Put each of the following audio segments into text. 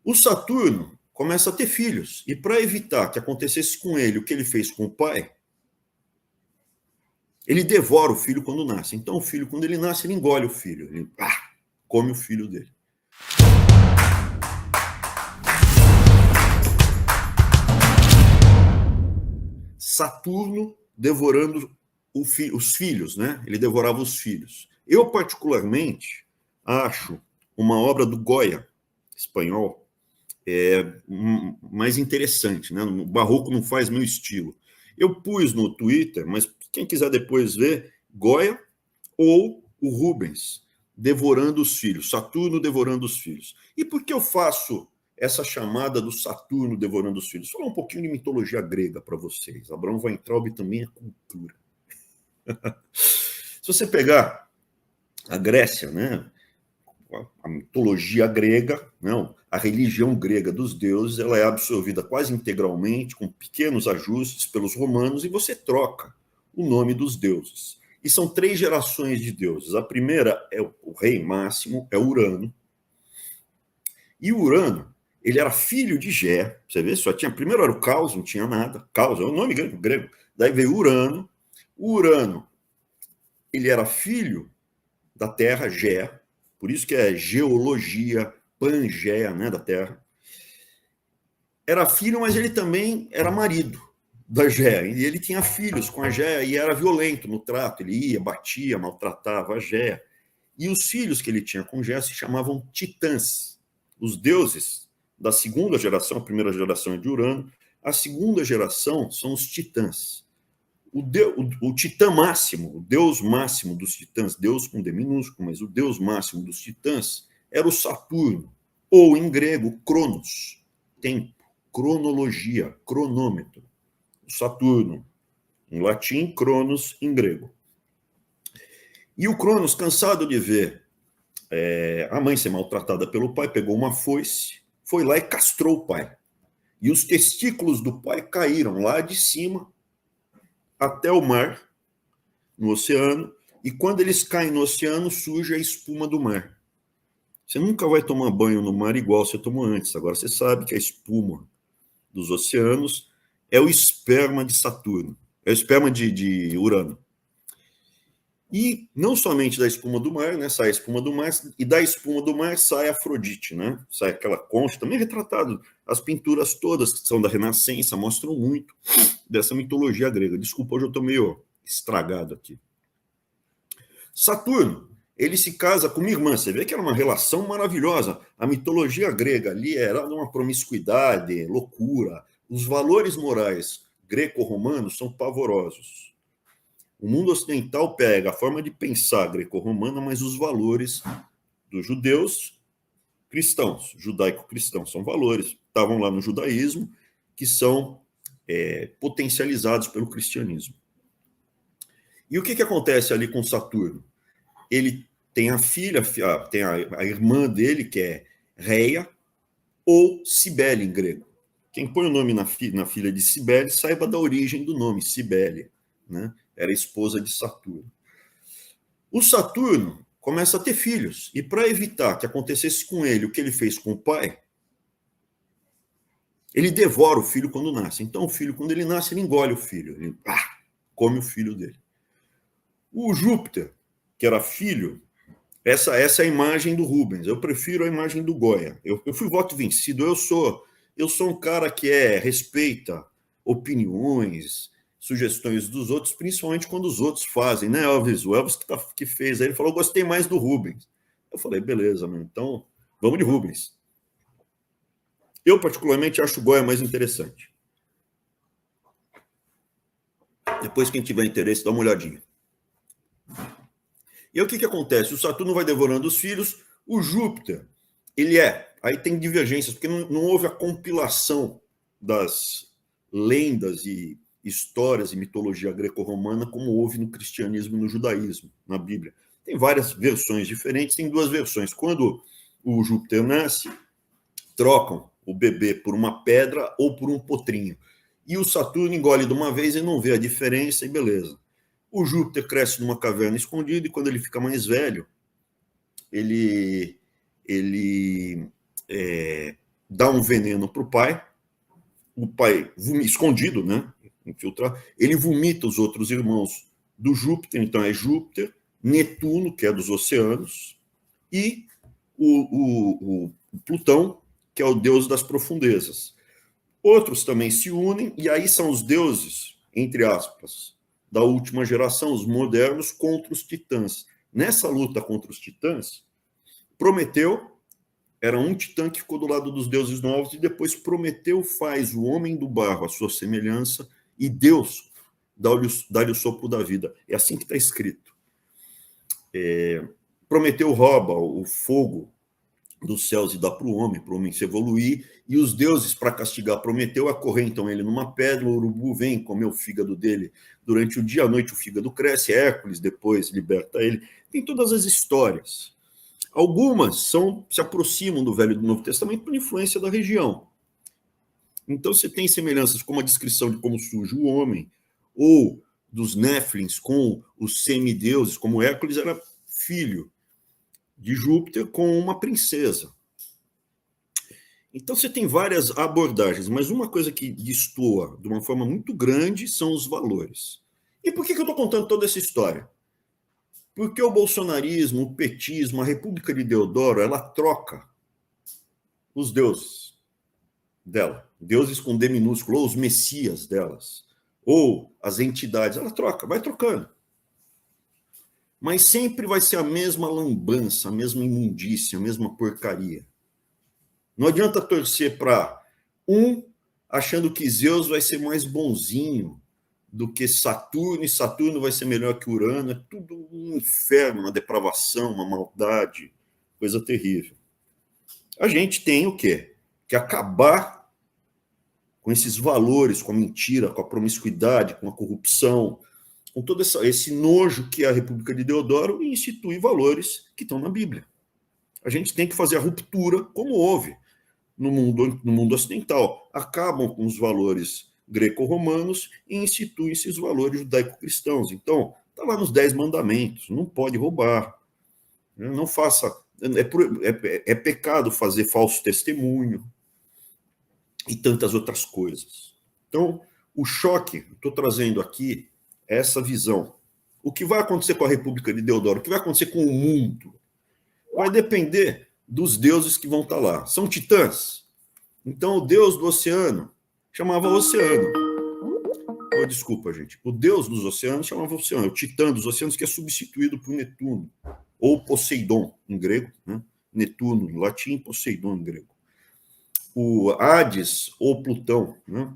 O Saturno começa a ter filhos, e para evitar que acontecesse com ele o que ele fez com o pai, ele devora o filho quando nasce. Então o filho, quando ele nasce, ele engole o filho, ele come o filho dele. Saturno devorando os filhos, né? Ele devorava os filhos. Eu, particularmente, acho uma obra do Goya, espanhol, mais interessante, né? O barroco não faz meu estilo. Eu pus no Twitter, mas quem quiser depois ver, Goya ou o Rubens devorando os filhos, Saturno devorando os filhos. E por que eu faço essa chamada do Saturno devorando os filhos? Vou falar um pouquinho de mitologia grega para vocês. Abraão Weintraub também é cultura. Se você pegar a Grécia, né, a mitologia grega, não, a religião grega dos deuses, ela é absorvida quase integralmente, com pequenos ajustes pelos romanos, e você troca o nome dos deuses. E são 3 gerações de deuses. A primeira é o rei máximo, é Urano. E Urano, ele era filho de Gé. Você vê, só tinha. Primeiro era o Caos, não tinha nada. Caos é o nome grego. Daí veio Urano. O Urano, ele era filho da Terra, Gé. Por isso que é geologia, Pangeia, né, da Terra. Era filho, mas ele também era marido da Gé. E ele tinha filhos com a Gé e era violento no trato. Ele ia, batia, maltratava a Gé. E os filhos que ele tinha com Gé se chamavam titãs. Os deuses da segunda geração, a primeira geração é de Urano, a segunda geração são os titãs. O titã máximo, o deus máximo dos titãs, deus com D minúsculo, mas o deus máximo dos titãs era o Saturno, ou em grego, Cronos, tempo, cronologia, cronômetro. O Saturno, em latim, Cronos, em grego. E o Cronos, cansado de ver a mãe ser maltratada pelo pai, pegou uma foice, foi lá e castrou o pai. E os testículos do pai caíram lá de cima até o mar, no oceano, e quando eles caem no oceano, suja a espuma do mar. Você nunca vai tomar banho no mar igual você tomou antes. Agora você sabe que a espuma dos oceanos é o esperma de Saturno, é o esperma de Urano. E não somente da espuma do mar, né? Sai a espuma do mar, e da espuma do mar sai a Afrodite, né? Sai aquela concha, também retratado. As pinturas todas que são da Renascença mostram muito dessa mitologia grega. Desculpa, hoje eu estou meio estragado aqui. Saturno, ele se casa com uma irmã. Você vê que era uma relação maravilhosa. A mitologia grega ali era uma promiscuidade, loucura. Os valores morais greco-romanos são pavorosos. O mundo ocidental pega a forma de pensar greco-romana, mas os valores dos judeus cristãos, judaico-cristãos, são valores que estavam lá no judaísmo, que são potencializados pelo cristianismo. E o que acontece ali com Saturno? Ele tem a filha, tem a irmã dele, que é Reia, ou Cibele em grego. Quem põe o nome na filha de Cibele, saiba da origem do nome, Cibele, né? Era esposa de Saturno. O Saturno começa a ter filhos, e para evitar que acontecesse com ele o que ele fez com o pai, ele devora o filho quando nasce. Então o filho, quando ele nasce, ele engole o filho, ele come o filho dele. O Júpiter, que era filho, essa é a imagem do Rubens. Eu prefiro a imagem do Goya. Eu fui voto vencido. Eu sou um cara que respeita opiniões, sugestões dos outros, principalmente quando os outros fazem, né, Elvis? O Elvis que fez, aí ele falou, gostei mais do Rubens. Eu falei, beleza, mano, então vamos de Rubens. Eu, particularmente, acho o Goya mais interessante. Depois, quem tiver interesse, dá uma olhadinha. E aí, o que acontece? O Saturno vai devorando os filhos, o Júpiter, aí tem divergências, porque não houve a compilação das lendas e histórias e mitologia greco-romana como houve no cristianismo e no judaísmo, na Bíblia. Tem várias versões diferentes, tem 2 versões. Quando o Júpiter nasce, trocam o bebê por uma pedra ou por um potrinho. E o Saturno engole de uma vez e não vê a diferença, e beleza. O Júpiter cresce numa caverna escondida e quando ele fica mais velho, ele dá um veneno para o pai, escondido, né? Infiltrar, ele vomita os outros irmãos do Júpiter, então é Júpiter, Netuno, que é dos oceanos, e o Plutão, que é o deus das profundezas. Outros também se unem, e aí são os deuses, entre aspas, da última geração, os modernos, contra os titãs. Nessa luta contra os titãs, Prometeu era um titã que ficou do lado dos deuses novos, e depois Prometeu faz o homem do barro à sua semelhança, e Deus dá-lhe o sopro da vida. É assim que está escrito. Prometeu rouba o fogo dos céus e dá para o homem se evoluir, e os deuses, para castigar Prometeu, acorrentam ele numa pedra, o urubu vem comer o fígado dele durante o dia, à noite o fígado cresce, Hércules depois liberta ele. Tem todas as histórias. Algumas se aproximam do Velho e do Novo Testamento por influência da região. Então você tem semelhanças como a descrição de como surge o homem, ou dos Néflins com os semideuses, como Hércules era filho de Júpiter com uma princesa. Então você tem várias abordagens, mas uma coisa que destoa de uma forma muito grande são os valores. E por que eu estou contando toda essa história? Porque o bolsonarismo, o petismo, a República de Deodoro, ela troca os deuses dela, deuses com D minúsculo, ou os messias delas, ou as entidades, ela troca, vai trocando. Mas sempre vai ser a mesma lambança, a mesma imundícia, a mesma porcaria. Não adianta torcer para um achando que Zeus vai ser mais bonzinho do que Saturno, e Saturno vai ser melhor que Urano. É tudo um inferno, uma depravação, uma maldade, coisa terrível. A gente tem o quê? Que acabar com esses valores, com a mentira, com a promiscuidade, com a corrupção, com todo esse nojo que é a República de Deodoro, e instituir valores que estão na Bíblia. A gente tem que fazer a ruptura, como houve no mundo ocidental. Acabam com os valores greco-romanos e instituem esses valores judaico-cristãos. Então, está lá nos 10 mandamentos, não pode roubar, não faça... É pecado fazer falso testemunho e tantas outras coisas. Então, o choque, estou trazendo aqui essa visão. O que vai acontecer com a República de Deodoro, o que vai acontecer com o mundo, vai depender dos deuses que vão estar lá. São titãs? Então, o deus do oceano chamava Oceano. Oh, desculpa, gente. O deus dos oceanos chamava Oceano. O titã dos oceanos, que é substituído por Netuno, ou Poseidon, em grego. Né? Netuno, em latim, Poseidon, em grego. O Hades, ou Plutão. Né?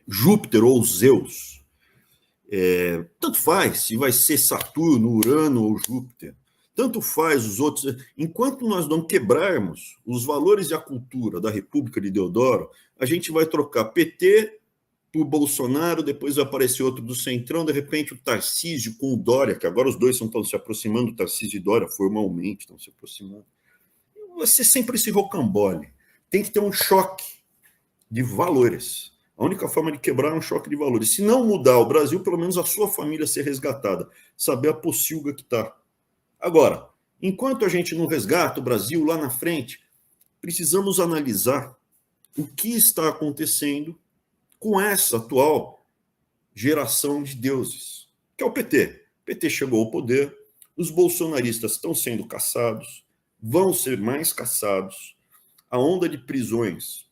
Júpiter, ou Zeus. Tanto faz se vai ser Saturno, Urano ou Júpiter. Tanto faz os outros. Enquanto nós não quebrarmos os valores e a cultura da República de Deodoro, a gente vai trocar PT por Bolsonaro, depois vai aparecer outro do Centrão, de repente o Tarcísio com o Dória, que agora os dois estão se aproximando, o Tarcísio e Dória formalmente estão se aproximando. Vai ser sempre esse rocambole. Tem que ter um choque de valores. A única forma de quebrar é um choque de valores. Se não mudar o Brasil, pelo menos a sua família ser resgatada, saber a pocilga que está. Agora, enquanto a gente não resgata o Brasil lá na frente, precisamos analisar o que está acontecendo com essa atual geração de deuses, que é o PT. O PT chegou ao poder, os bolsonaristas estão sendo caçados, vão ser mais caçados, a onda de prisões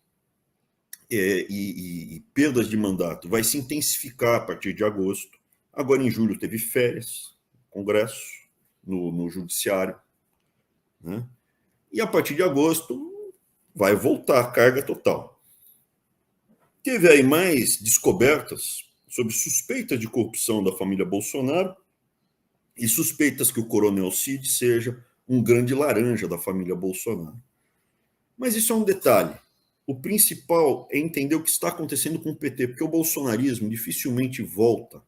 e perdas de mandato vai se intensificar a partir de agosto. Agora, em julho, teve férias, congresso, no judiciário, né? E a partir de agosto vai voltar a carga total. Teve aí mais descobertas sobre suspeitas de corrupção da família Bolsonaro e suspeitas que o coronel Cid seja um grande laranja da família Bolsonaro. Mas isso é um detalhe. O principal é entender o que está acontecendo com o PT, porque o bolsonarismo dificilmente volta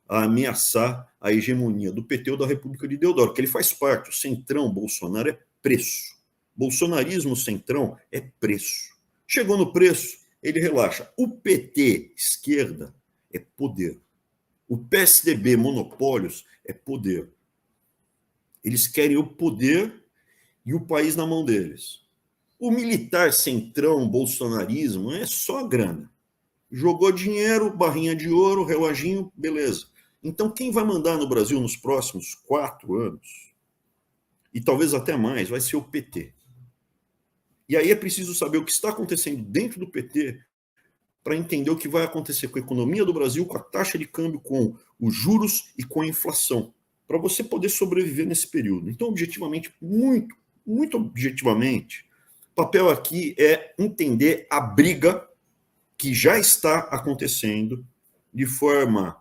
a ameaçar a hegemonia do PT ou da República de Deodoro, que ele faz parte. O centrão Bolsonaro é preço. Bolsonarismo centrão é preço. Chegou no preço, ele relaxa. O PT, esquerda, é poder. O PSDB, monopólios, é poder. Eles querem o poder e o país na mão deles. O militar centrão, bolsonarismo, é só grana. Jogou dinheiro, barrinha de ouro, reloginho, beleza. Então, quem vai mandar no Brasil nos próximos 4 anos, e talvez até mais, vai ser o PT. E aí é preciso saber o que está acontecendo dentro do PT para entender o que vai acontecer com a economia do Brasil, com a taxa de câmbio, com os juros e com a inflação, para você poder sobreviver nesse período. Então, objetivamente, muito objetivamente, o papel aqui é entender a briga que já está acontecendo de forma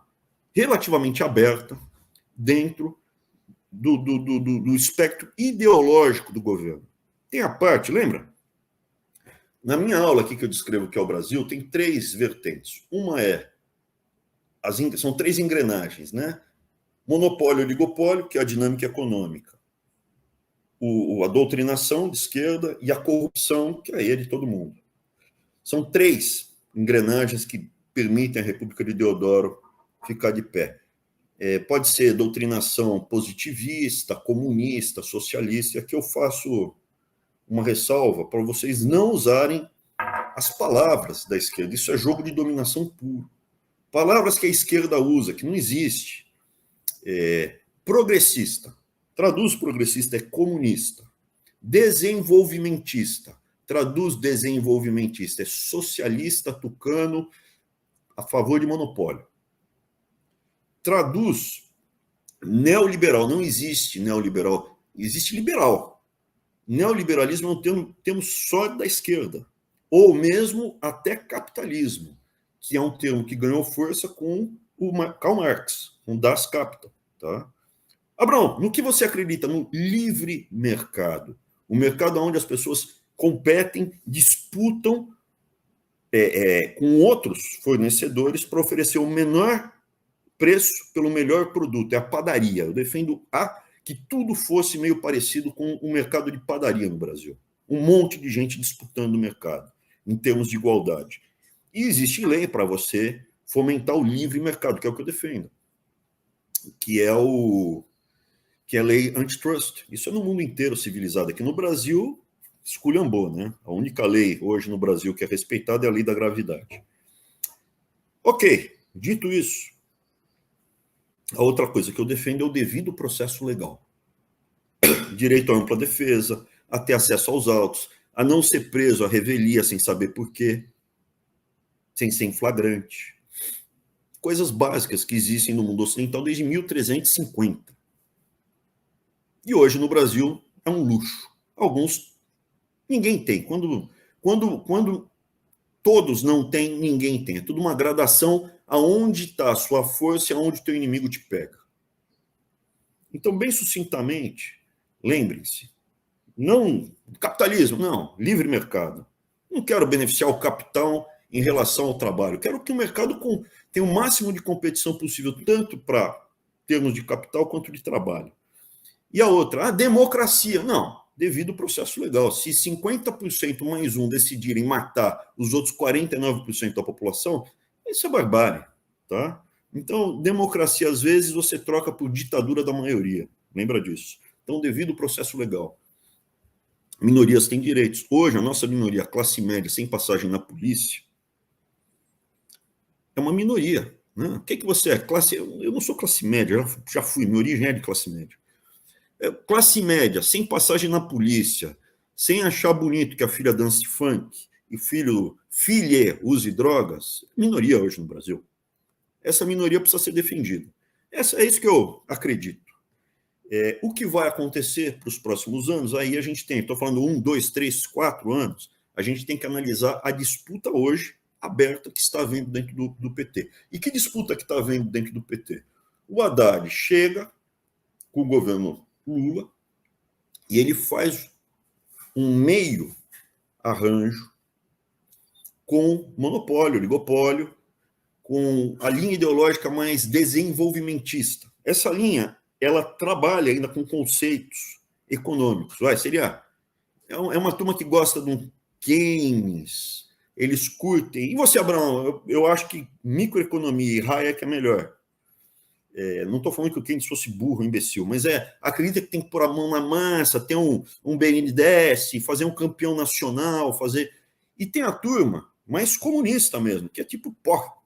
relativamente aberta dentro do espectro ideológico do governo. Tem a parte, lembra? Na minha aula aqui que eu descrevo que é o Brasil, tem 3 vertentes. Uma são 3 engrenagens, né? Monopólio, oligopólio, que é a dinâmica econômica. A doutrinação de esquerda e a corrupção, que é ele de todo mundo. São 3 engrenagens que permitem a República de Deodoro ficar de pé. Pode ser doutrinação positivista, comunista, socialista. Aqui eu faço uma ressalva para vocês não usarem as palavras da esquerda. Isso é jogo de dominação puro. Palavras que a esquerda usa, que não existe. Progressista. Traduz progressista, é comunista. Desenvolvimentista. Traduz desenvolvimentista, é socialista, tucano, a favor de monopólio. Traduz neoliberal. Não existe neoliberal. Existe liberal. Neoliberalismo é um termo só da esquerda. Ou mesmo até capitalismo, que é um termo que ganhou força com o Karl Marx, com Das Kapital. Tá? Abraão, no que você acredita? No livre mercado. O mercado onde as pessoas competem, disputam com outros fornecedores para oferecer o menor preço pelo melhor produto. É a padaria. Eu defendo que tudo fosse meio parecido com o mercado de padaria no Brasil. Um monte de gente disputando o mercado, em termos de igualdade. E existe lei para você fomentar o livre mercado, que é o que eu defendo, que é a lei antitrust. Isso é no mundo inteiro civilizado. Aqui no Brasil, esculhambou, né? A única lei hoje no Brasil que é respeitada é a lei da gravidade. Ok, dito isso, a outra coisa que eu defendo é o devido processo legal. Direito à ampla defesa, a ter acesso aos autos, a não ser preso à revelia sem saber por quê, sem ser em flagrante. Coisas básicas que existem no mundo ocidental desde 1350. E hoje no Brasil é um luxo. Alguns ninguém tem. Quando todos não têm, ninguém tem. É tudo uma gradação aonde está a sua força e aonde o teu inimigo te pega. Então, bem sucintamente, lembrem-se, não capitalismo, não, livre mercado. Não quero beneficiar o capital em relação ao trabalho. Quero que o mercado tenha o máximo de competição possível, tanto para termos de capital quanto de trabalho. E a outra, a democracia. Não, devido ao processo legal. Se 50% mais um decidirem matar os outros 49% da população, isso é barbárie, tá? Então, democracia, às vezes, você troca por ditadura da maioria. Lembra disso? Então, devido ao processo legal. Minorias têm direitos. Hoje, a nossa minoria, a classe média, sem passagem na polícia, é uma minoria. Né? O que você é? Eu não sou classe média, já fui, minha origem é de classe média. Classe média, sem passagem na polícia, sem achar bonito que a filha dance funk e filha use drogas, minoria hoje no Brasil. Essa minoria precisa ser defendida. É isso que eu acredito. O que vai acontecer para os próximos anos, aí a gente tem, estou falando 1, 2, 3, 4 anos, a gente tem que analisar a disputa hoje aberta que está havendo dentro do PT. E que disputa que está havendo dentro do PT? O Haddad chega com o governo Lula, e ele faz um meio arranjo com monopólio, oligopólio, com a linha ideológica mais desenvolvimentista. Essa linha, ela trabalha ainda com conceitos econômicos. É uma turma que gosta de um Keynes, eles curtem. E você, Abraão, eu acho que microeconomia e Hayek é melhor. Não estou falando que o Keynes fosse burro, imbecil, mas acredita que tem que pôr a mão na massa, ter um BNDES, fazer um campeão nacional, fazer... E tem a turma mais comunista mesmo, que é tipo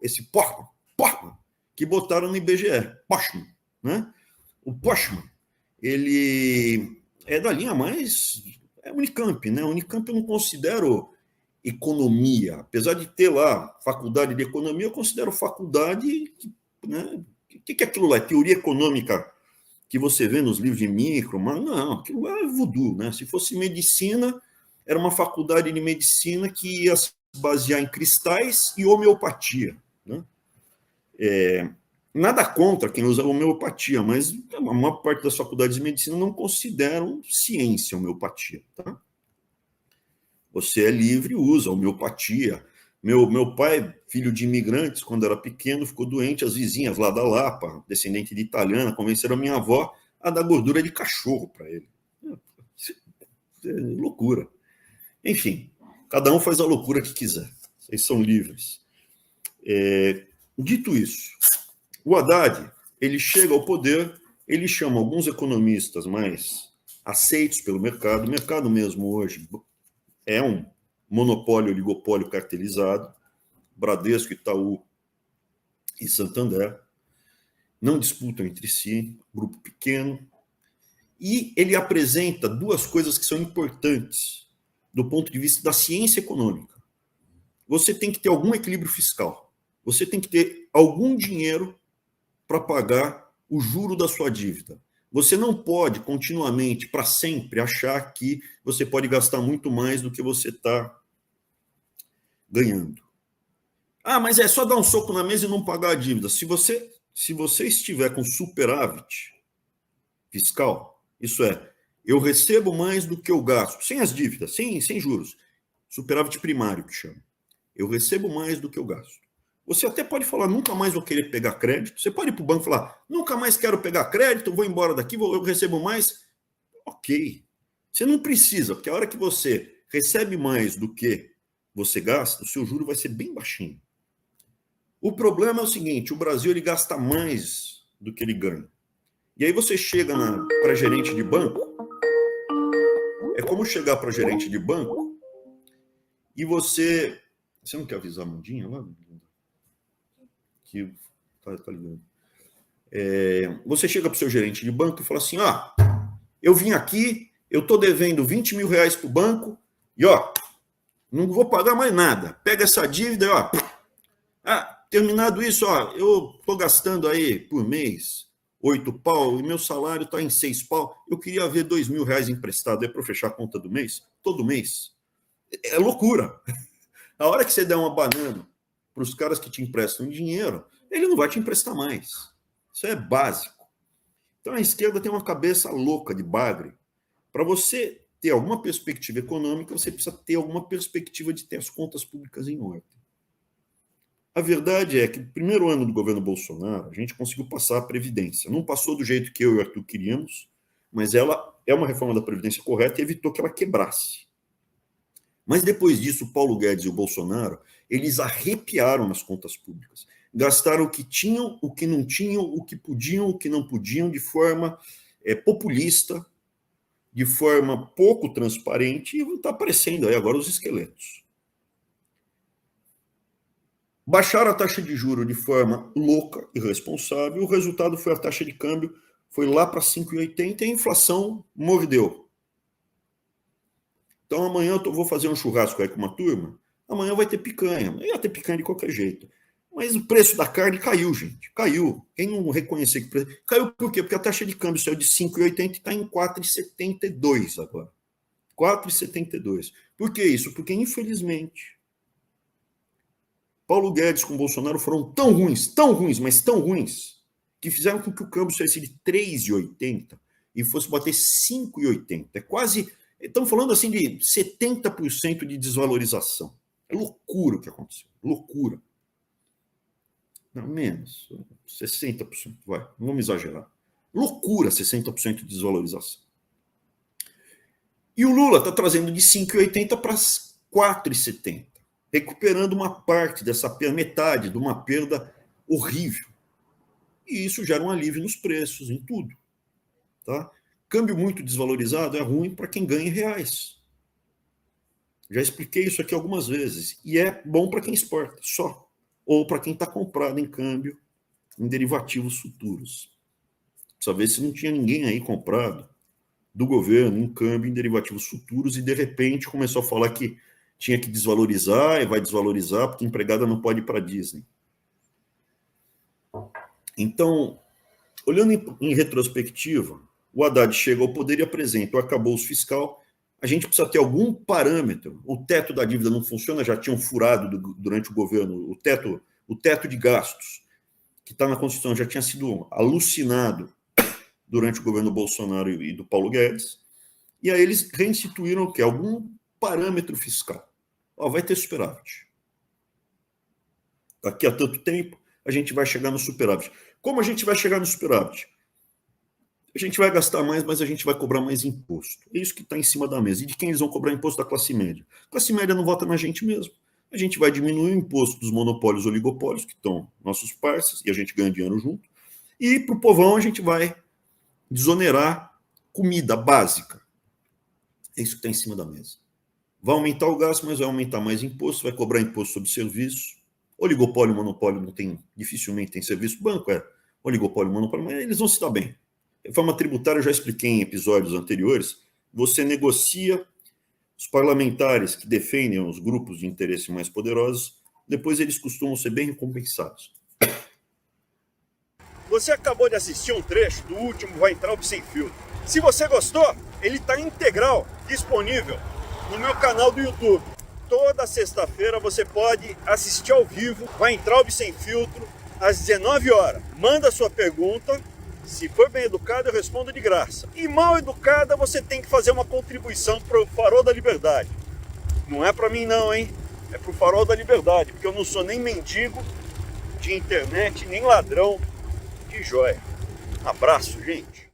esse Portman, que botaram no IBGE, Postman, né? O Postman, ele é da linha mais... É Unicamp, né? Unicamp eu não considero economia, apesar de ter lá faculdade de economia, eu considero faculdade, né? O que é aquilo lá? É teoria econômica que você vê nos livros de micro, mas não, aquilo lá é voodoo, né? Se fosse medicina, era uma faculdade de medicina que ia se basear em cristais e homeopatia, né? Nada contra quem usa homeopatia, mas a maior parte das faculdades de medicina não consideram ciência homeopatia, tá? Você é livre, usa homeopatia. Meu pai, filho de imigrantes, quando era pequeno, ficou doente. As vizinhas lá da Lapa, descendente de italiana, convenceram a minha avó a dar gordura de cachorro para ele. É loucura. Enfim, cada um faz a loucura que quiser. Vocês são livres. Dito isso, o Haddad, ele chega ao poder, ele chama alguns economistas mais aceitos pelo mercado. O mercado mesmo hoje é um monopólio, oligopólio cartelizado, Bradesco, Itaú e Santander, não disputam entre si, grupo pequeno, e ele apresenta duas coisas que são importantes do ponto de vista da ciência econômica. Você tem que ter algum equilíbrio fiscal, você tem que ter algum dinheiro para pagar o juro da sua dívida. Você não pode continuamente, para sempre, achar que você pode gastar muito mais do que você está ganhando. Mas é só dar um soco na mesa e não pagar a dívida. Se você estiver com superávit fiscal, isso é, eu recebo mais do que eu gasto, sem as dívidas, sem juros, superávit primário que chama. Eu recebo mais do que eu gasto. Você até pode falar, nunca mais vou querer pegar crédito. Você pode ir para o banco e falar, nunca mais quero pegar crédito, vou embora daqui, eu recebo mais. Ok. Você não precisa, porque a hora que você recebe mais do que você gasta, o seu juro vai ser bem baixinho. O problema é o seguinte, o Brasil ele gasta mais do que ele ganha. E aí você chega para gerente de banco, é como chegar para gerente de banco e você... Você não quer avisar a Mundinha lá? Que tá ligado. Você chega para o seu gerente de banco e fala assim, eu vim aqui, eu estou devendo 20 mil reais para o banco e, não vou pagar mais nada. Pega essa dívida e, terminado isso, eu estou gastando aí por mês 8 pau e meu salário está em 6 pau. Eu queria ver 2 mil reais emprestado aí para fechar a conta do mês, todo mês. É loucura. A hora que você der uma banana para os caras que te emprestam dinheiro, ele não vai te emprestar mais. Isso é básico. Então a esquerda tem uma cabeça louca de bagre. Para você ter alguma perspectiva econômica, você precisa ter alguma perspectiva de ter as contas públicas em ordem. A verdade é que no primeiro ano do governo Bolsonaro, a gente conseguiu passar a Previdência. Não passou do jeito que eu e o Arthur queríamos, mas ela é uma reforma da Previdência correta e evitou que ela quebrasse. Mas depois disso, o Paulo Guedes e o Bolsonaro, eles arrepiaram nas contas públicas. Gastaram o que tinham, o que não tinham, o que podiam, o que não podiam, de forma populista, de forma pouco transparente, e está aparecendo aí agora os esqueletos. Baixaram a taxa de juros de forma louca e irresponsável, o resultado foi a taxa de câmbio, foi lá para 5,80 e a inflação mordeu. Então amanhã eu vou fazer um churrasco aí com uma turma, amanhã vai ter picanha, ia ter picanha de qualquer jeito. Mas o preço da carne caiu, gente, caiu. Quem não reconhecer que o preço... Caiu por quê? Porque a taxa de câmbio saiu de 5,80 e está em 4,72 agora. 4,72. Por que isso? Porque, infelizmente, Paulo Guedes com Bolsonaro foram tão ruins, mas tão ruins, que fizeram com que o câmbio saísse de 3,80 e fosse bater 5,80. É quase... Estamos falando assim de 70% de desvalorização. É loucura o que aconteceu. Loucura. Não, menos. 60%, vai. Não vamos exagerar. Loucura, 60% de desvalorização. E o Lula está trazendo de 5,80 para 4,70. Recuperando uma parte dessa perda, metade de uma perda horrível. e isso gera um alívio nos preços, em tudo. Tá? Câmbio muito desvalorizado é ruim para quem ganha em reais. Já expliquei isso aqui algumas vezes. E é bom para quem exporta, só. Ou para quem está comprado em câmbio, em derivativos futuros. Precisa ver se não tinha ninguém aí comprado do governo em câmbio em derivativos futuros e, de repente, começou a falar que tinha que desvalorizar e vai desvalorizar porque a empregada não pode ir para a Disney. Então, olhando em retrospectiva, o Haddad chega ao poder e apresenta o arcabouço fiscal. A gente precisa ter algum parâmetro. O teto da dívida não funciona, já tinham furado durante o governo o teto de gastos, que está na Constituição, já tinha sido alucinado durante o governo Bolsonaro e do Paulo Guedes. E aí eles reinstituíram o quê? Algum parâmetro fiscal. Vai ter superávit. Daqui a tanto tempo, a gente vai chegar no superávit. Como a gente vai chegar no superávit? A gente vai gastar mais, mas a gente vai cobrar mais imposto. É isso que está em cima da mesa. E de quem eles vão cobrar imposto? Da classe média. A classe média não vota na gente mesmo. A gente vai diminuir o imposto dos monopólios e oligopólios, que estão nossos parceiros, e a gente ganha dinheiro junto. E para o povão a gente vai desonerar comida básica. É isso que está em cima da mesa. Vai aumentar o gasto, mas vai aumentar mais imposto, vai cobrar imposto sobre serviço. Oligopólio e monopólio não tem, dificilmente tem serviço. Banco é oligopólio e monopólio, mas eles vão se dar bem. Reforma tributária, eu já expliquei em episódios anteriores, você negocia os parlamentares que defendem os grupos de interesse mais poderosos, depois eles costumam ser bem recompensados. Você acabou de assistir um trecho do último Weintraub Sem Filtro. Se você gostou, ele está integral, disponível no meu canal do YouTube. Toda sexta-feira você pode assistir ao vivo Weintraub Sem Filtro, às 19 horas. Manda sua pergunta. Se for bem educado, eu respondo de graça. E mal educada, você tem que fazer uma contribuição para o Farol da Liberdade. Não é para mim não, hein? É para o Farol da Liberdade, porque eu não sou nem mendigo de internet, nem ladrão de joia. Abraço, gente.